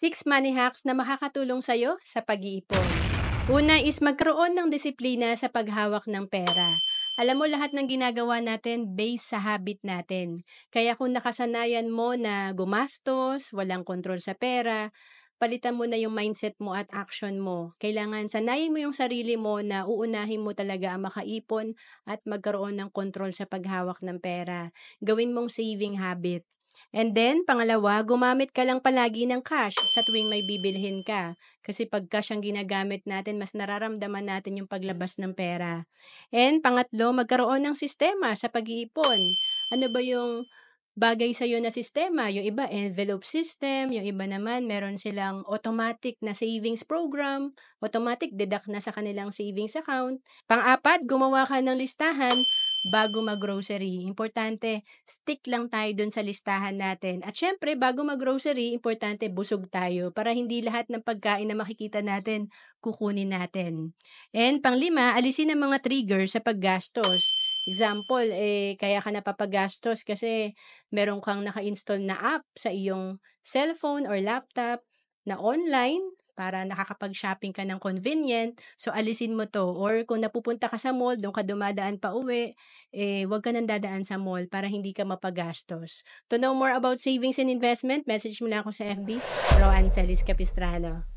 Six money hacks na makakatulong sa'yo sa pag-iipon. Una is magkaroon ng disiplina sa paghawak ng pera. Alam mo, lahat ng ginagawa natin based sa habit natin. Kaya kung nakasanayan mo na gumastos, walang kontrol sa pera, palitan mo na yung mindset mo at action mo. Kailangan sanayin mo yung sarili mo na uunahin mo talaga ang makaipon at magkaroon ng kontrol sa paghawak ng pera. Gawin mong saving habit. And then, pangalawa, gumamit ka lang palagi ng cash sa tuwing may bibilhin ka. Kasi pag cash ang ginagamit natin, mas nararamdaman natin yung paglabas ng pera. And pangatlo, magkaroon ng sistema sa pag-iipon. Ano ba yung bagay sa'yo na sistema? Yung iba, envelope system. Yung iba naman, meron silang automatic na savings program. Automatic deduct na sa kanilang savings account. Pang-apat, gumawa ka ng listahan bago mag-grocery. Importante, stick lang tayo dun sa listahan natin. At syempre, bago mag-grocery, importante busog tayo para hindi lahat ng pagkain na makikita natin, kukunin natin. And panglima, alisin ang mga trigger sa paggastos. Example, kaya ka napapagastos kasi meron kang naka-install na app sa iyong cellphone or laptop na online para nakakapag-shopping ka ng convenient. So, alisin mo to. Or kung napupunta ka sa mall, doon ka dumadaan pa uwi, wag ka nang dadaan sa mall para hindi ka mapagastos. To know more about savings and investment, message mo lang ako sa FB, Roan Celis Capistrano.